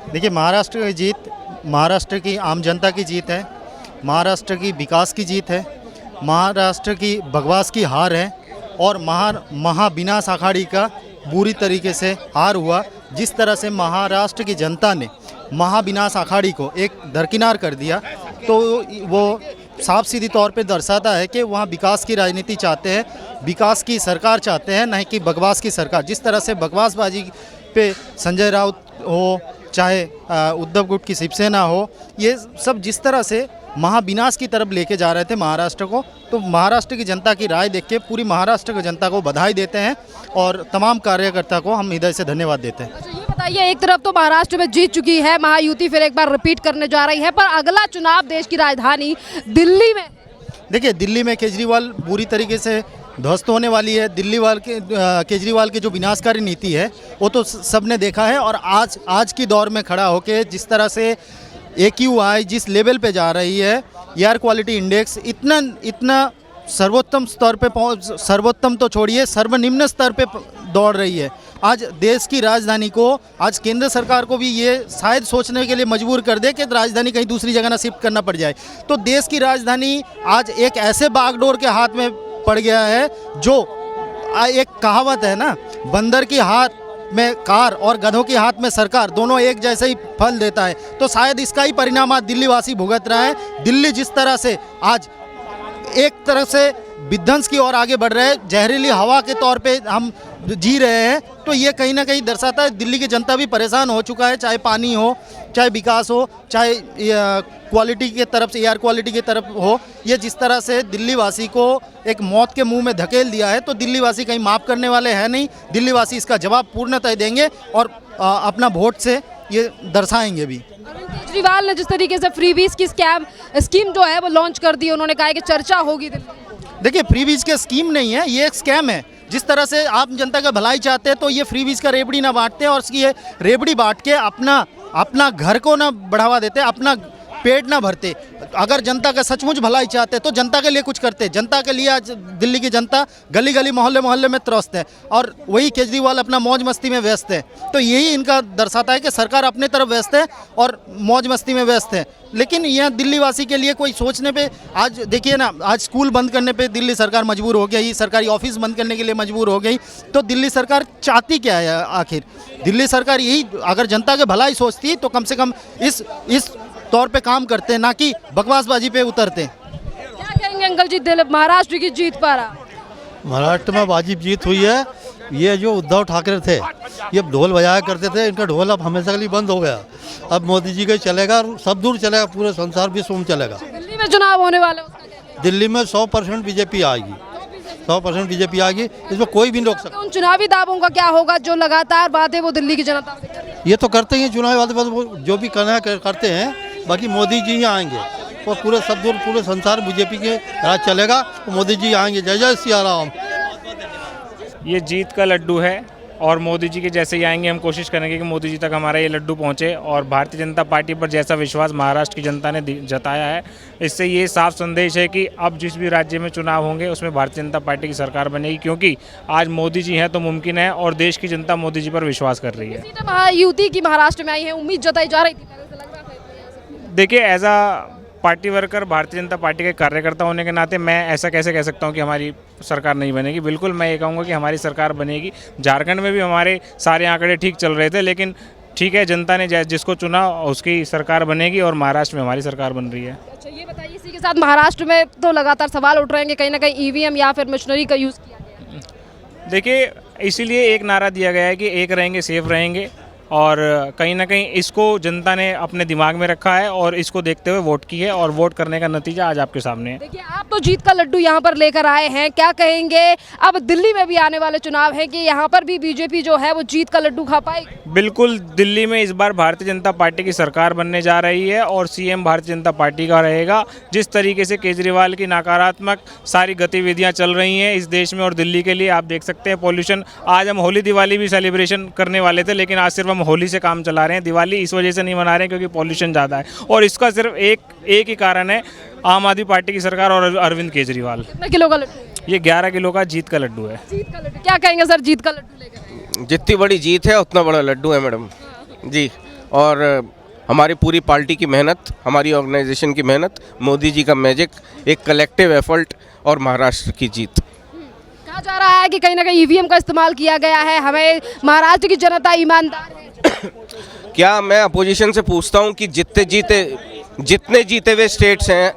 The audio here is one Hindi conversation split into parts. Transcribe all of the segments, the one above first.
देखिए, महाराष्ट्र की जीत महाराष्ट्र की आम जनता की जीत है, महाराष्ट्र की विकास की जीत है, महाराष्ट्र की बकवास की हार है और महाविनाश अखाड़ी का बुरी तरीके से हार हुआ। जिस तरह से महाराष्ट्र की जनता ने महाविनाश अखाड़ी को एक दरकिनार कर दिया, तो वो साफ सीधी तौर पे दर्शाता है कि वहाँ विकास की राजनीति चाहते हैं, विकास की सरकार चाहते हैं, नहीं कि बकवास की सरकार। जिस तरह से बकवासबाजी पे संजय राउत हो, चाहे उद्धव गुट की शिवसेना हो, ये सब जिस तरह से महाविनाश की तरफ लेके जा रहे थे महाराष्ट्र को, तो महाराष्ट्र की जनता की राय देख के पूरी महाराष्ट्र की जनता को बधाई देते हैं और तमाम कार्यकर्ता को हम हृदय से धन्यवाद देते हैं। अच्छा, ये बताइए, एक तरफ तो महाराष्ट्र में जीत चुकी है महायुति, फिर एक बार रिपीट करने जा रही है, पर अगला चुनाव देश की राजधानी दिल्ली में। देखिए, दिल्ली में केजरीवाल बुरी तरीके से ध्वस्त होने वाली है। केजरीवाल की जो विनाशकारी नीति है वो तो सबने देखा है, और आज की दौर में खड़ा होकर जिस तरह से AQI जिस लेवल पे जा रही है, एयर क्वालिटी इंडेक्स इतना सर्वोत्तम स्तर पे सर्वोत्तम तो छोड़िए, सर्वनिम्न स्तर पे दौड़ रही है। आज देश की राजधानी को, आज केंद्र सरकार को भी ये शायद सोचने के लिए मजबूर कर दे कि राजधानी कहीं दूसरी जगह ना शिफ्ट करना पड़ जाए। तो देश की राजधानी आज एक ऐसे बागडोर के हाथ में पड़ गया है, जो एक कहावत है ना, बंदर की हाथ में कार और गधों के हाथ में सरकार, दोनों एक जैसे ही फल देता है। तो शायद इसका ही परिणाम आज दिल्ली वासी भुगत रहा है। दिल्ली जिस तरह से आज एक तरह से विध्वंस की ओर आगे बढ़ रहे हैं, जहरीली हवा के तौर पे हम जी रहे हैं, तो ये कहीं ना कहीं दर्शाता है दिल्ली की जनता भी परेशान हो चुका है, चाहे पानी हो, चाहे विकास हो, चाहे क्वालिटी के तरफ से, एयर क्वालिटी की तरफ हो। ये जिस तरह से दिल्ली वासी को एक मौत के मुंह में धकेल दिया है, तो दिल्ली वासी कहीं माफ़ करने वाले हैं नहीं। दिल्ली वासी इसका जवाब पूर्णतः देंगे और अपना वोट से ये दर्शाएंगे भी। केजरीवाल ने जिस तरीके से फ्रीबीज की स्कीम जो है वो लॉन्च कर दी, उन्होंने कहा है कि चर्चा होगी दिल्ली। देखिए, फ्रीबीज के स्कीम नहीं है, ये एक स्कैम है। जिस तरह से आप जनता का भलाई चाहते हैं, तो ये फ्रीबीज का रेवड़ी ना बांटते हैं और इसकी ये रेवड़ी बांट के अपना घर को ना बढ़ावा देते, अपना पेट ना भरते। अगर जनता का सचमुच भलाई चाहते तो जनता के लिए कुछ करते। जनता के लिए आज दिल्ली की जनता गली गली मोहल्ले मोहल्ले में त्रस्त है, और वही केजरीवाल अपना मौज मस्ती में व्यस्त है। तो यही इनका दर्शाता है कि सरकार अपने तरफ व्यस्त है और मौज मस्ती में व्यस्त है। लेकिन यह दिल्ली वासी के लिए कोई सोचने पे, आज देखिए ना, आज स्कूल बंद करने पे दिल्ली सरकार मजबूर हो गई, सरकारी ऑफिस बंद करने के लिए मजबूर हो गई। तो दिल्ली सरकार चाहती क्या है आखिर? दिल्ली सरकार यही, अगर जनता के भलाई सोचती तो कम से कम इस तौर पे काम करते, ना कि बकवासबाजी पे उतरते। क्या कहेंगे अंकल जी, महाराष्ट्र की जीत पर? महाराष्ट्र में वाजिब जीत हुई है। ये जो उद्धव ठाकरे थे, ये ढोल बजाया करते थे, इनका ढोल अब हमेशा के लिए बंद हो गया। अब मोदी जी का चलेगा, सब दूर चलेगा, पूरे संसार विश्व में चलेगा। दिल्ली में चुनाव होने वाले, दिल्ली में 100% बीजेपी आएगी, 100% बीजेपी आएगी, इसमें कोई भी नहीं रोक सकता। उन चुनावी दावों का क्या होगा जो लगातार वादे वो दिल्ली की जनता से कर रही है? ये तो करते ही चुनावी वादे, जो भी करना करते हैं, बाकी मोदी जी ही आएंगे और पूरे सब दूर पूरे संसार बीजेपी के राज चलेगा, तो मोदी जी आएंगे। जय जय सिया राम। ये जीत का लड्डू है और मोदी जी के जैसे ही आएंगे, हम कोशिश करेंगे कि मोदी जी तक हमारा ये लड्डू पहुंचे। और भारतीय जनता पार्टी पर जैसा विश्वास महाराष्ट्र की जनता ने जताया है, इससे ये साफ संदेश है कि अब जिस भी राज्य में चुनाव होंगे उसमें भारतीय जनता पार्टी की सरकार बनेगी, क्योंकि आज मोदी जी हैं तो मुमकिन है, और देश की जनता मोदी जी पर विश्वास कर रही है। महायुति की महाराष्ट्र में आई है, उम्मीद जताई जा रही थी, देखिए, एज आ party worker, Bharatiya Janata party के कार्यकर्ता होने के नाते मैं ऐसा कैसे कह सकता हूं कि हमारी सरकार नहीं बनेगी। बिल्कुल मैं ये कहूँगा कि हमारी सरकार बनेगी। झारखंड में भी हमारे सारे आंकड़े ठीक चल रहे थे, लेकिन ठीक है, जनता ने जिसको चुना उसकी सरकार बनेगी, और महाराष्ट्र में हमारी सरकार बन रही है। अच्छा, ये बताइए, इसी के साथ महाराष्ट्र में तो लगातार सवाल उठ रहे हैं कि कहीं ना कहीं EVM या फिर मशीनरी का यूज़ किया गया। देखिए, इसीलिए एक नारा दिया गया है कि एक रहेंगे सेफ रहेंगे, और कहीं ना कहीं इसको जनता ने अपने दिमाग में रखा है और इसको देखते हुए वोट की है, और वोट करने का नतीजा आज आपके सामने है। देखिए, आप तो जीत का लड्डू यहाँ पर लेकर आए हैं, क्या कहेंगे अब दिल्ली में भी आने वाले चुनाव है कि यहाँ पर भी बीजेपी जो है वो जीत का लड्डू खा पाएगी? बिल्कुल, दिल्ली में इस बार भारतीय जनता पार्टी की सरकार बनने जा रही है और CM भारतीय जनता पार्टी का रहेगा। जिस तरीके से केजरीवाल की नकारात्मक सारी गतिविधियाँ चल रही हैं इस देश में और दिल्ली के लिए, आप देख सकते हैं पॉल्यूशन। आज हम होली दिवाली भी सेलिब्रेशन करने वाले थे, लेकिन आज सिर्फ हम होली से काम चला रहे हैं। दिवाली इस वजह से नहीं मना रहे हैं क्योंकि पॉल्यूशन ज़्यादा है, और इसका सिर्फ एक ही कारण है, आम आदमी पार्टी की सरकार और अरविंद केजरीवाल। कितने किलो का लड्डू? ये 11 किलो का जीत का लड्डू है। जीत का लड्डू, क्या कहेंगे सर, जीत का लड्डू लेकर? जितनी बड़ी जीत है उतना बड़ा लड्डू है मैडम जी। और हमारी पूरी पार्टी की मेहनत, हमारी ऑर्गेनाइजेशन की मेहनत, मोदी जी का मैजिक, एक कलेक्टिव एफर्ट और महाराष्ट्र की जीत। कहा जा रहा है कि कहीं ना कहीं ईवीएम का इस्तेमाल किया गया है, हमें महाराष्ट्र की जनता ईमानदार है। क्या मैं अपोजिशन से पूछता हूं कि जितने जीते हुए स्टेट्स हैं,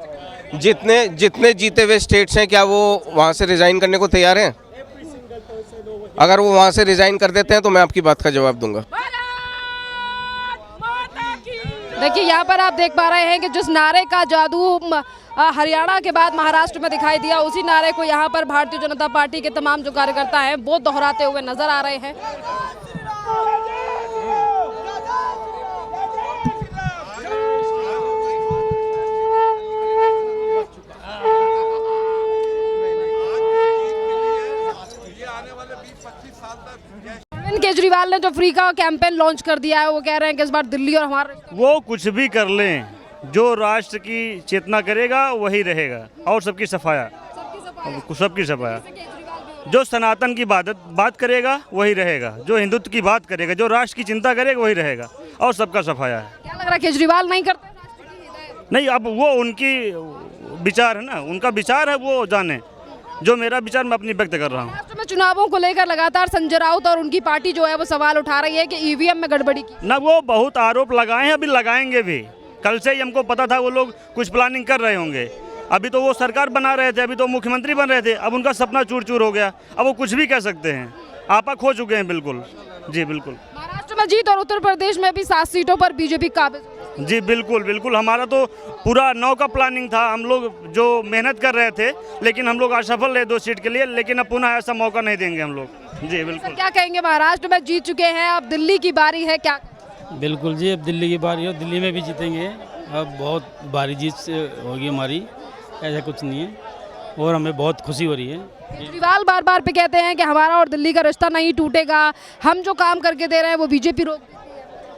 जितने जीते हुए स्टेट्स हैं, क्या वो वहां से रिज़ाइन करने को तैयार हैं? अगर वो वहां से रिज़ाइन कर देते हैं तो मैं आपकी बात का जवाब दूंगा। देखिए यहाँ पर आप देख पा रहे हैं कि जिस नारे का जादू हरियाणा के बाद महाराष्ट्र में दिखाई दिया, उसी नारे को यहाँ पर भारतीय जनता पार्टी के तमाम जो कार्यकर्ता हैं वो दोहराते हुए नजर आ रहे हैं। अरविंद केजरीवाल ने जो फ्री का कैंपेन लॉन्च कर दिया है, वो कह रहे हैं कि इस बार दिल्ली और हमारे वो कुछ भी कर लें, जो राष्ट्र की चेतना करेगा वही रहेगा और सबकी सफाया, सबकी सफाया। जो सनातन की बात करेगा वही रहेगा, जो हिंदुत्व की बात करेगा, जो राष्ट्र की चिंता करेगा वही रहेगा और सबका सफाया है। क्या लग रहा है केजरीवाल नहीं करते? नहीं, अब वो उनकी विचार है ना, उनका विचार है, वो जाने। जो मेरा विचार मैं अपनी व्यक्त कर रहा हूँ। महाराष्ट्र में चुनावों को लेकर लगातार संजय राउत और उनकी पार्टी जो है वो सवाल उठा रही है कि ईवीएम में गड़बड़ी की। ना, वो बहुत आरोप लगाए हैं, अभी लगाएंगे भी। कल से ही हमको पता था वो लोग कुछ प्लानिंग कर रहे होंगे। अभी तो वो सरकार बना रहे थे, अभी तो मुख्यमंत्री बन रहे थे, अब उनका सपना चूर चूर हो गया। अब वो कुछ भी कह सकते हैं, आपा खो चुके हैं बिल्कुल। जी बिल्कुल। महाराष्ट्र में जीत और उत्तर प्रदेश में भी 7 सीटों पर बीजेपी काबिज। जी बिल्कुल बिल्कुल, हमारा तो पूरा 9 का प्लानिंग था। हम लोग जो मेहनत कर रहे थे, लेकिन हम लोग असफल रहे 2 सीट के लिए, लेकिन अब पुनः ऐसा मौका नहीं देंगे हम लोग। जी बिल्कुल। क्या कहेंगे, महाराष्ट्र में जीत चुके हैं, अब दिल्ली की बारी है, क्या? बिल्कुल जी, अब दिल्ली की बारी है, दिल्ली में भी जीतेंगे। अब बहुत भारी जीत होगी हमारी, ऐसा कुछ नहीं है और हमें बहुत खुशी हो रही है। केजरीवाल बार बार पे कहते हैं कि हमारा और दिल्ली का रिश्ता नहीं टूटेगा, हम जो काम करके दे रहे हैं वो बीजेपी रोक।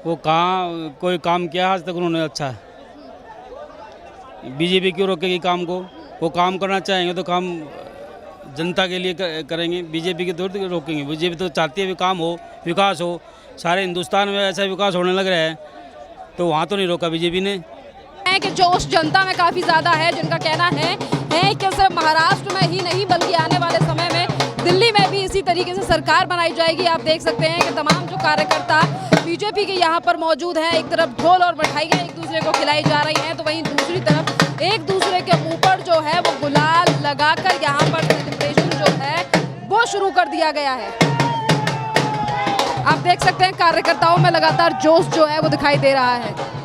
वो कहाँ कोई काम किया आज तक उन्होंने? अच्छा, बीजेपी क्यों रोकेगी काम को? वो काम करना चाहेंगे तो काम जनता के लिए करेंगे, बीजेपी के थोड़ी रोकेंगे। बीजेपी तो चाहती है भी काम हो, विकास हो। सारे हिंदुस्तान में ऐसा विकास होने लग रहा है, तो वहाँ तो नहीं रोका बीजेपी ने। कि जोश जनता में काफ़ी ज़्यादा है, जिनका कहना है कि सिर्फ महाराष्ट्र में ही नहीं बल्कि आने वाले समय में दिल्ली में भी इसी तरीके से सरकार बनाई जाएगी। आप देख सकते हैं कि तमाम जो कार्यकर्ता बीजेपी के यहाँ पर मौजूद हैं, एक तरफ ढोल और मिठाइयाँ एक दूसरे को खिलाई जा रही हैं, तो वहीं दूसरी तरफ एक दूसरे के ऊपर जो है वो गुलाल लगाकर यहाँ पर सेलिब्रेशन जो है वो शुरू कर दिया गया है। आप देख सकते हैं कार्यकर्ताओं में लगातार जोश जो है वो दिखाई दे रहा है।